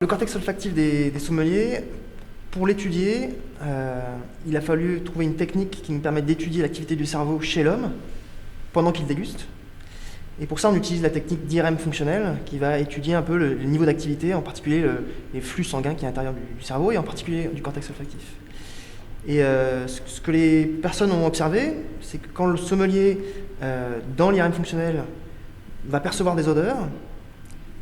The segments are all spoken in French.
Le cortex olfactif des sommeliers, pour l'étudier, il a fallu trouver une technique qui nous permette d'étudier l'activité du cerveau chez l'homme pendant qu'il déguste. Et pour ça, on utilise la technique d'IRM fonctionnelle qui va étudier un peu le niveau d'activité, en particulier les flux sanguins qui est à l'intérieur du cerveau et en particulier du cortex olfactif. Et ce que les personnes ont observé, c'est que quand le sommelier, dans l'IRM fonctionnel, va percevoir des odeurs,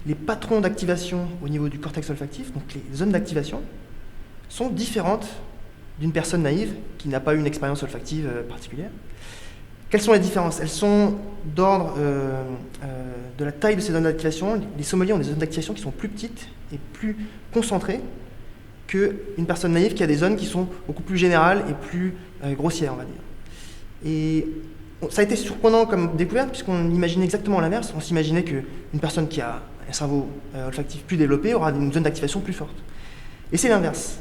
les patrons d'activation au niveau du cortex olfactif, donc les zones d'activation, sont différentes d'une personne naïve qui n'a pas eu une expérience olfactive particulière. Quelles sont les différences? Elles sont d'ordre de la taille de ces zones d'activation. Les sommeliers ont des zones d'activation qui sont plus petites et plus concentrées qu'une personne naïve qui a des zones qui sont beaucoup plus générales et plus grossières, on va dire. Et ça a été surprenant comme découverte, puisqu'on imaginait exactement l'inverse. On s'imaginait qu'une personne qui a un cerveau olfactif plus développé aura une zone d'activation plus forte. Et c'est l'inverse.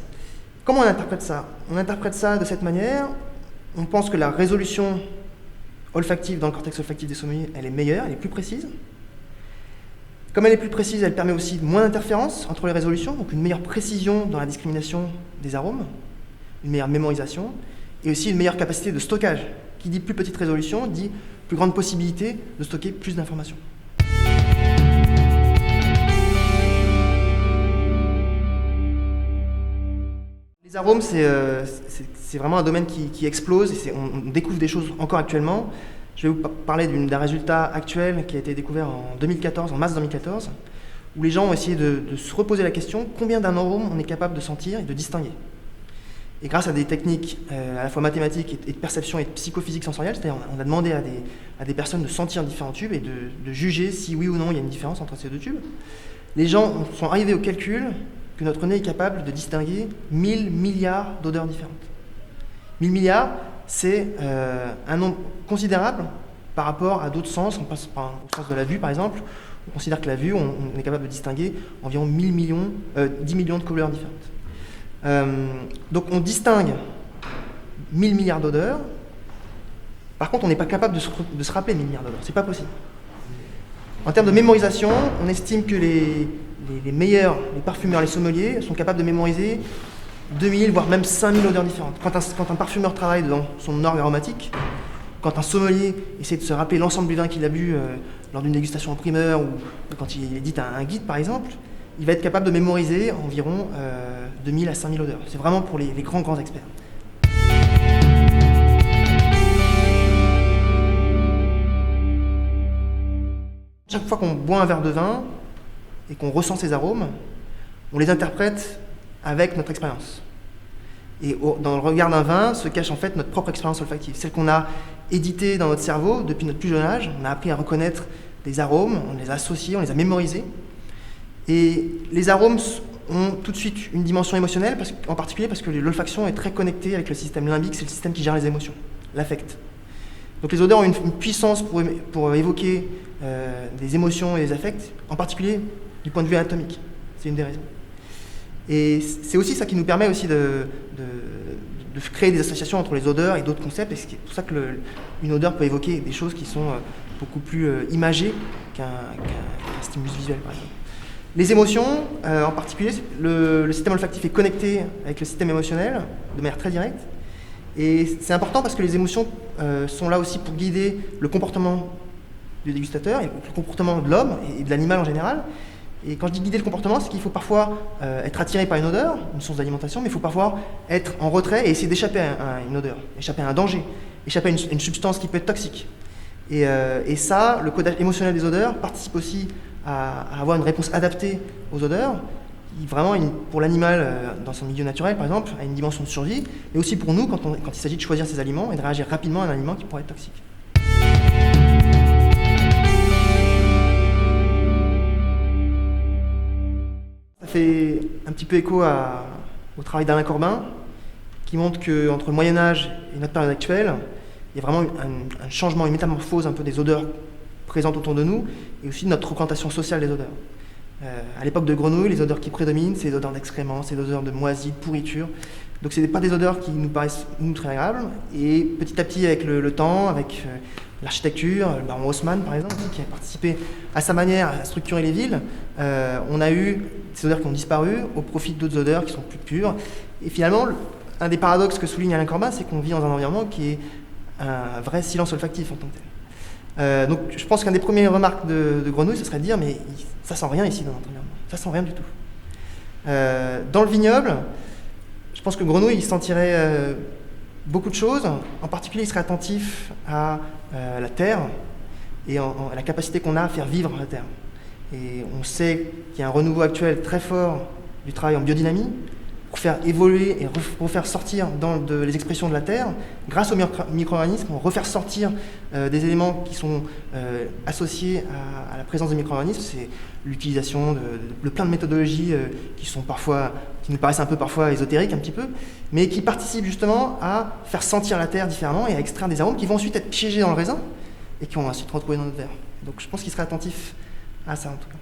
Comment on interprète ça? On interprète ça de cette manière. On pense que la résolution olfactive dans le cortex olfactif des sommeliers, elle est meilleure, elle est plus précise. Comme elle est plus précise, elle permet aussi moins d'interférences entre les résolutions, donc une meilleure précision dans la discrimination des arômes, une meilleure mémorisation, et aussi une meilleure capacité de stockage. Qui dit plus petite résolution, dit plus grande possibilité de stocker plus d'informations. Les arômes, c'est vraiment un domaine qui explose, et on découvre des choses encore actuellement. Je vais vous parler d'un résultat actuel qui a été découvert en 2014, en mars 2014, où les gens ont essayé de se reposer la question combien d'un arôme on est capable de sentir et de distinguer. Et grâce à des techniques à la fois mathématiques et de perception et de psychophysique sensorielle, c'est-à-dire on a demandé à des personnes de sentir différents tubes et de juger si oui ou non il y a une différence entre ces deux tubes, les gens sont arrivés au calcul que notre nez est capable de distinguer 1000 milliards d'odeurs différentes. 1000 milliards, c'est un nombre considérable par rapport à d'autres sens. On passe au sens de la vue, par exemple. On considère que la vue, on est capable de distinguer environ 10 millions de couleurs différentes. Donc on distingue 1000 milliards d'odeurs. Par contre, on n'est pas capable de se rappeler 1000 milliards d'odeurs. C'est pas possible. En termes de mémorisation, on estime que les meilleurs, les parfumeurs, les sommeliers, sont capables de mémoriser 2000, voire même 5000 odeurs différentes. Quand un parfumeur travaille dans son orgue aromatique, quand un sommelier essaie de se rappeler l'ensemble du vin qu'il a bu lors d'une dégustation en primeur, ou quand il édite un guide, par exemple, il va être capable de mémoriser environ 2000 à 5000 odeurs. C'est vraiment pour les grands experts. Chaque fois qu'on boit un verre de vin et qu'on ressent ces arômes, on les interprète avec notre expérience. Et dans le regard d'un vin se cache en fait notre propre expérience olfactive, celle qu'on a éditée dans notre cerveau depuis notre plus jeune âge. On a appris à reconnaître des arômes, on les a associés, on les a mémorisés. Et les arômes ont tout de suite une dimension émotionnelle, en particulier parce que l'olfaction est très connectée avec le système limbique, c'est le système qui gère les émotions, l'affect. Donc les odeurs ont une puissance pour évoquer des émotions et des affects, en particulier du point de vue anatomique. C'est une des raisons. Et c'est aussi ça qui nous permet aussi de créer des associations entre les odeurs et d'autres concepts, et c'est pour ça qu'une odeur peut évoquer des choses qui sont beaucoup plus imagées qu'un stimulus visuel, par exemple. Les émotions, en particulier, le système olfactif est connecté avec le système émotionnel de manière très directe. Et c'est important parce que les émotions sont là aussi pour guider le comportement du dégustateur, et le comportement de l'homme et de l'animal en général. Et quand je dis guider le comportement, c'est qu'il faut parfois être attiré par une odeur, une source d'alimentation, mais il faut parfois être en retrait et essayer d'échapper à une odeur, échapper à un danger, échapper à une substance qui peut être toxique. Et ça, le codage émotionnel des odeurs participe aussi à avoir une réponse adaptée aux odeurs, qui vraiment, pour l'animal dans son milieu naturel, par exemple, a une dimension de survie, mais aussi pour nous quand il s'agit de choisir ses aliments et de réagir rapidement à un aliment qui pourrait être toxique. Ça fait un petit peu écho au travail d'Alain Corbin, qui montre qu'entre le Moyen-Âge et notre période actuelle, il y a vraiment un changement, une métamorphose un peu des odeurs présentes autour de nous, et aussi de notre représentation sociale des odeurs. À l'époque de grenouille, les odeurs qui prédominent, c'est les odeurs d'excréments, c'est les odeurs de moisis, de pourriture. Donc ce n'est pas des odeurs qui nous paraissent nous très agréables. Et petit à petit, avec le temps, avec l'architecture, le baron Haussmann par exemple, qui a participé à sa manière à structurer les villes, on a eu ces odeurs qui ont disparu au profit d'autres odeurs qui sont plus pures. Et finalement, un des paradoxes que souligne Alain Corbin, c'est qu'on vit dans un environnement qui est un vrai silence olfactif en tant que tel. Donc je pense qu'un des premières remarques de Grenouille, ce serait de dire mais ça sent rien ici dans notre environnement, ça sent rien du tout. Dans le vignoble, je pense que Grenouille il sentirait beaucoup de choses, en particulier il serait attentif à la terre et à la capacité qu'on a à faire vivre la terre. Et on sait qu'il y a un renouveau actuel très fort du travail en biodynamie, pour faire évoluer et pour faire sortir les expressions de la terre, grâce aux micro-organismes, on refaire sortir des éléments qui sont associés à la présence des micro-organismes. C'est l'utilisation de plein de méthodologies qui nous paraissent un peu parfois ésotériques, un petit peu, mais qui participent justement à faire sentir la terre différemment et à extraire des arômes qui vont ensuite être piégés dans le raisin et qui vont ensuite retrouver dans notre verre. Donc je pense qu'il serait attentif à ça en tout cas.